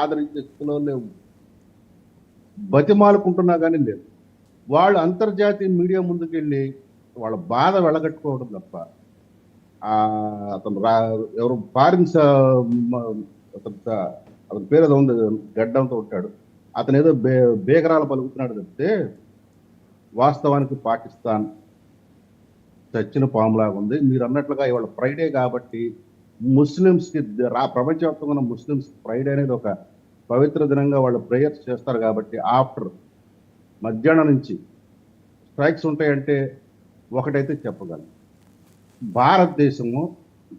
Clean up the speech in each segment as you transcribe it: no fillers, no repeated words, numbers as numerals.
ఆదరించే స్థితిలో లేవు. బతిమాలుకుంటున్నా కానీ లేదు. వాళ్ళు అంతర్జాతీయ మీడియా ముందుకెళ్ళి వాళ్ళ బాధ వెళ్ళగట్టుకోవడం తప్ప అతను ఎవరు ఫారిన్ అతను అతని పేరు ఏదో ఉంది, గడ్డంతో ఉంటాడు, అతను ఏదో బేగరాలు పలుకుతున్నాడు తప్పితే వాస్తవానికి పాకిస్తాన్ చచ్చిన పాములాగా ఉంది. మీరు అన్నట్లుగా ఇవాళ ఫ్రైడే కాబట్టి ముస్లిమ్స్కి ప్రపంచవ్యాప్తంగా ఉన్న ముస్లిమ్స్ ఫ్రైడే అనేది ఒక పవిత్ర దినంగా వాళ్ళు ప్రేయర్స్ చేస్తారు కాబట్టి ఆఫ్టర్ మధ్యాహ్నం నుంచి స్ట్రైక్స్ ఉంటాయంటే ఒకటైతే చెప్పగలను, భారతదేశము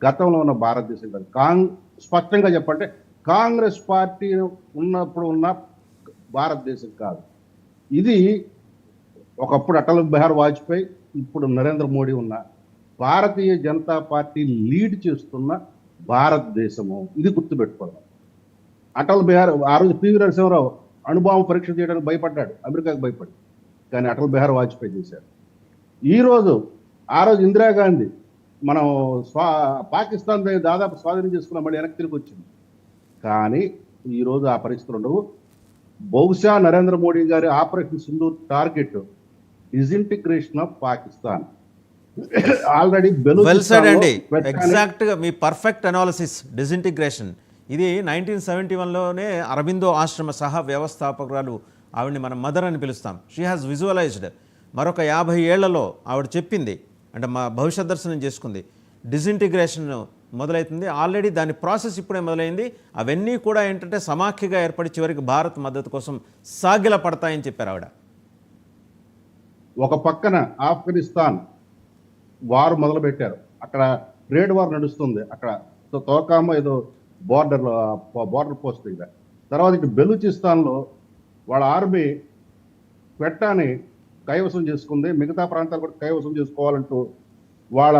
గతంలో ఉన్న భారతదేశం కాదు, స్పష్టంగా చెప్పంటే కాంగ్రెస్ పార్టీ ఉన్నప్పుడు ఉన్న భారతదేశం కాదు ఇది. ఒకప్పుడు అటల్ బిహారీ వాజ్పేయి, ఇప్పుడు నరేంద్ర మోడీ ఉన్న భారతీయ జనతా పార్టీ లీడ్ చేస్తున్న భారతదేశము ఇది గుర్తుపెట్టుకోవాలి. అటల్ బిహారీ ఆ రోజు పివి నరసింహారావు అణుబాంబు పరీక్ష చేయడానికి భయపడ్డాడు, అమెరికాకు భయపడి, కానీ అటల్ బిహారీ వాజ్పేయి చేశారు. ఈరోజు ఆ రోజు ఇందిరాగాంధీ మనం పాకిస్తాన్ దాదాపు స్వాధీనం చేసుకున్న మళ్ళీ వెనక్కి తిరిగి వచ్చింది, కానీ ఈరోజు ఆ పరిస్థితులు ఉండవు. బహుశా నరేంద్ర మోడీ గారి operation Sindoor target disintegration of Pakistan. Already అండి, ఎగ్జాక్ట్ గా మీ పర్ఫెక్ట్ అనాలిసిస్. డిజింటిగ్రేషన్ ఇది 1971లోనే అరబిందో ఆశ్రమ సహా వ్యవస్థాపకురాలు, ఆవిడని మనం మదర్ అని పిలుస్తాం. She has visualised. మరొక 50 ఏళ్లలో ఆవిడ చెప్పింది, అంటే మా భవిష్యత్ దర్శనం చేసుకుంది, డిజింటిగ్రేషన్ మొదలవుతుంది. ఆల్రెడీ దాని ప్రాసెస్ ఇప్పుడే మొదలైంది. అవన్నీ కూడా ఏంటంటే సమాఖ్యగా ఏర్పడి చివరికి భారత్ మద్దతు కోసం సాగిల పడతాయని చెప్పారు ఆవిడ. ఒక పక్కన ఆఫ్ఘనిస్తాన్ వారు మొదలు పెట్టారు, అక్కడ ట్రేడ్ వార్ నడుస్తుంది, అక్కడ తోకామ ఏదో బార్డర్ పోస్ట్ దగ్గర. తర్వాత ఇటు బెలూచిస్తాన్లో వాళ్ళ ఆర్మీ క్వెట్టాని కైవసం చేసుకుంది, మిగతా ప్రాంతాలు కూడా కైవసం చేసుకోవాలంటూ వాళ్ళ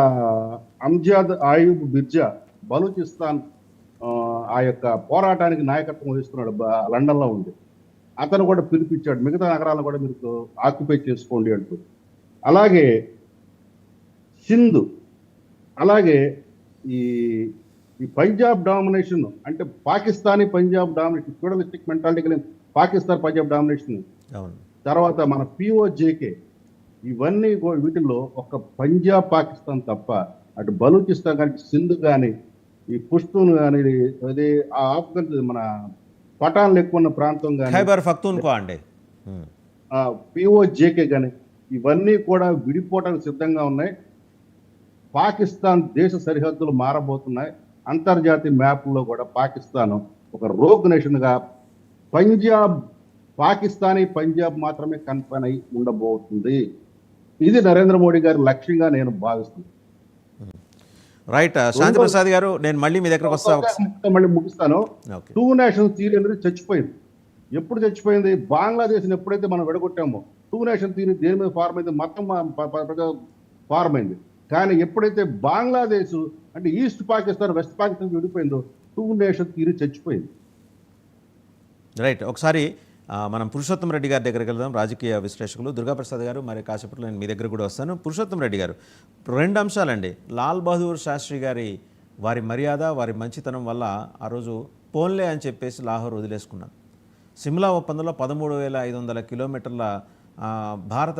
అంజాద్ ఆయూబ్ బిర్జా బలూచిస్తాన్ ఆ యొక్క పోరాటానికి నాయకత్వం వహిస్తున్నాడు, లండన్లో ఉంది. అతను కూడా పిలిపించాడు మిగతా నగరాలను కూడా మీరు ఆక్యుపై చేసుకోండి అంటూ. అలాగే సింధు, అలాగే ఈ పంజాబ్ డామినేషన్, అంటే Pakistani Punjab domination, feudalistic mentality కలిగిన పాకిస్తాన్ పంజాబ్ డామినేషన్, తర్వాత మన పిఓజేకే, ఇవన్నీ వీటిల్లో ఒక పంజాబ్ పాకిస్తాన్ తప్ప అటు బలూచిస్తాన్ కానీ సింధు కానీ ఈ పుష్తూన్ కానీ అదే ఆఫ్ఘన్ మన పఠాన్లు ఎక్కువ ఉన్న ప్రాంతం కానీ ఖైబర్ పఖ్తూన్ఖ్వా అండి, పిఓజేకే కానీ ఇవన్నీ కూడా విడిపోవడానికి సిద్ధంగా ఉన్నాయి. పాకిస్తాన్ దేశ సరిహద్దులు మారబోతున్నాయి. అంతర్జాతీయ మ్యాప్లో కూడా పాకిస్తాన్ ఒక రోగ్ నేషన్గా పాకిస్తానీ పంజాబ్ మాత్రమే కన్ఫైన్ అయి ఉండబోతుంది. ఇది నరేంద్ర మోడీ గారి లక్ష్యంగా నేను భావిస్తున్నాను. రైట్ శాంతి ప్రసాద్ గారు, నేను మళ్ళీ మీ దగ్గరకు వస్తాను, మళ్ళీ ముగిస్తాను. 2 నేషన్స్ థియరీ అనేది చచ్చిపోయింది. ఎప్పుడు చచ్చిపోయింది? బంగ్లాదేశ్ని ఎప్పుడైతే మనం విడగొట్టామో 2 నేషన్ థియరీ దేని మీద ఫార్మ్ అయింది? మొత్తం ఫార్మ్ అయింది. కానీ ఎప్పుడైతే బంగ్లాదేశ్ అంటే ఈస్ట్ పాకిస్తాన్ వెస్ట్ పాకిస్తాన్ విడిపోయిందో 2 నేషన్ థియరీ చచ్చిపోయింది. రైట్, ఒకసారి మనం పురుషోత్తం రెడ్డి గారి దగ్గరికి వెళ్దాం. రాజకీయ విశ్లేషకులు దుర్గాప్రసాద్ గారు, మరి కాసేపట్లో నేను మీ దగ్గర కూడా వస్తాను. పురుషోత్తం రెడ్డి గారు, 2 అంశాలండి. లాల్ బహదూర్ శాస్త్రి గారి వారి మర్యాద, వారి మంచితనం వల్ల ఆ రోజు పోన్లే అని చెప్పేసి లాహోర్ వదిలేసుకున్నాం. సిమ్లా ఒప్పందంలో 13,500 కిలోమీటర్ల భారత